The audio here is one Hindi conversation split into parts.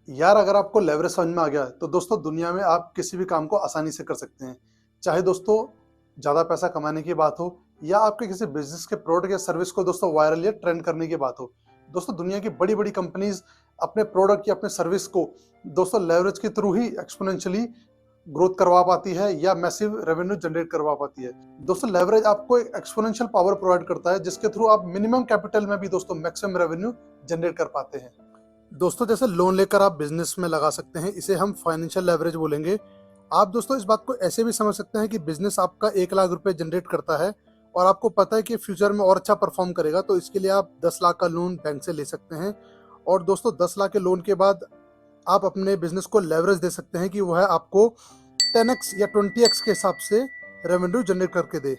यार अगर आपको लेवरेज समझ में आ गया तो दोस्तों दुनिया में आप किसी भी काम को आसानी से कर सकते हैं। चाहे दोस्तों ज़्यादा पैसा कमाने की बात हो या आपके किसी बिजनेस के प्रोडक्ट या सर्विस को दोस्तों वायरल या ट्रेंड करने की बात हो। दोस्तों दुनिया की बड़ी बड़ी कंपनीज अपने प्रोडक्ट या अपने सर्विस को दोस्तों लेवरेज के थ्रू ही एक्सपोनेंशियली ग्रोथ करवा पाती है या मैसिव रेवेन्यू जनरेट करवा पाती है। दोस्तों लेवरेज आपको एक एक्सपोनेंशियल पावर प्रोवाइड करता है जिसके थ्रू आप मिनिमम कैपिटल में भी दोस्तों मैक्सिमम रेवेन्यू जनरेट कर पाते हैं। दोस्तों जैसे लोन लेकर आप बिजनेस में लगा सकते हैं, इसे हम फाइनेंशियल लेवरेज बोलेंगे। आप दोस्तों इस बात को ऐसे भी समझ सकते हैं कि बिजनेस आपका 1 लाख रुपए जनरेट करता है और आपको पता है कि फ्यूचर में और अच्छा परफॉर्म करेगा, तो इसके लिए आप 10 लाख का लोन बैंक से ले सकते हैं। और दोस्तों 10 लाख के लोन के बाद आप अपने बिजनेस को लेवरेज दे सकते हैं कि वह आपको 10x या 20x के हिसाब से रेवेन्यू जनरेट करके दे।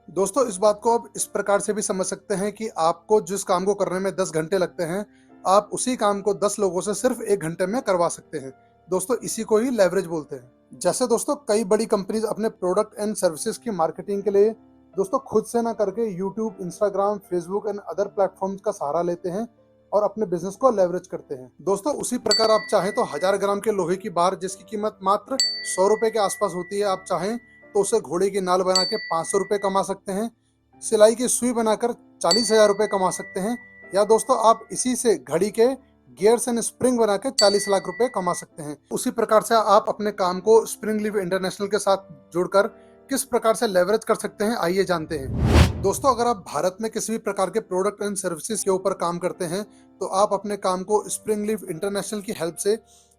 दोस्तों इस बात को आप इस प्रकार से भी समझ सकते हैं कि आपको जिस काम को करने में 10 घंटे लगते हैं, आप उसी काम को 10 लोगों से सिर्फ 1 घंटे में करवा सकते हैं। दोस्तों इसी को ही लेवरेज बोलते हैं। जैसे दोस्तों कई बड़ी कंपनीज अपने प्रोडक्ट एंड सर्विसेज की मार्केटिंग के लिए दोस्तों खुद से ना करके YouTube, Instagram, Facebook and other platforms का सहारा लेते हैं और अपने बिजनेस को लेवरेज करते हैं। दोस्तों उसी प्रकार आप चाहें तो 1000 ग्राम के लोहे की बार जिसकी कीमत मात्र 100 रुपए के आसपास होती है, आप चाहें तो उसे घोड़े की नाल बना के 500 रुपए कमा सकते हैं। सिलाई की सुई बनाकर 40,000 रुपए कमा सकते हैं। या दोस्तों आप इसी से घड़ी के गियर्स एंड स्प्रिंग बना के 40 लाख रुपए कमा सकते हैं। उसी प्रकार से आप अपने काम को स्प्रिंग लीव इंटरनेशनल के साथ जोड़कर किस प्रकार से लेवरेज कर सकते हैं, आइए जानते हैं। दोस्तों अगर आप भारत में किसी भी प्रकार के प्रोडक्ट एंड सर्विसेज के ऊपर काम करते हैं तो आप अपने काम को स्प्रिंग लीव इंटरनेशनल की हेल्प से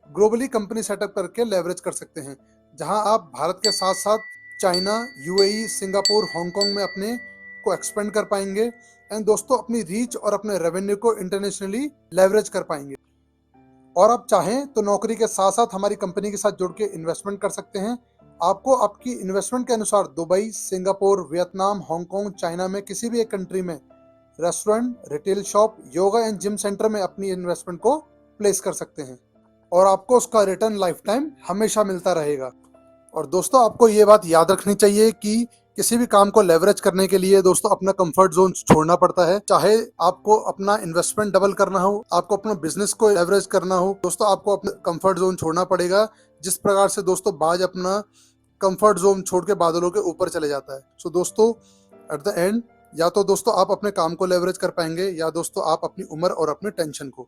ग्लोबली कंपनी सेटअप करके लेवरेज कर सकते हैं, जहां आप भारत के साथ साथ चाइना, यूएई, सिंगापुर, हांगकांग में अपने को एक्सपेंड कर पाएंगे एंड दोस्तों अपनी रीच और अपने रेवेन्यू को इंटरनेशनली लेवरेज कर पाएंगे। और आप चाहें तो नौकरी के साथ साथ हमारी कंपनी के साथ जुड़ के इन्वेस्टमेंट कर सकते हैं। आपको आपकी इन्वेस्टमेंट के अनुसार Dubai, Singapore, Vietnam, Hong Kong, China में किसी भी एक कंट्री में restaurant, retail shop, yoga and gym centre में अपनी इन्वेस्टमेंट को प्लेस कर सकते हैं और आपको उसका रिटर्न लाइफ टाइम हमेशा मिलता रहेगा। और दोस्तों आपको ये बात याद रखनी चाहिए कि किसी भी काम को लेवरेज करने के लिए दोस्तों अपना कंफर्ट जोन छोड़ना पड़ता है। चाहे आपको अपना इन्वेस्टमेंट डबल करना हो, आपको अपना बिजनेस को लेवरेज करना हो, दोस्तों आपको अपना कंफर्ट जोन छोड़ना पड़ेगा। जिस प्रकार से दोस्तों बाज अपना कंफर्ट जोन छोड़ के बादलों के ऊपर चले जाता है। सो दोस्तों एट द एंड या तो दोस्तों आप अपने काम को लेवरेज कर पाएंगे या दोस्तों आप अपनी उम्र और अपने टेंशन को।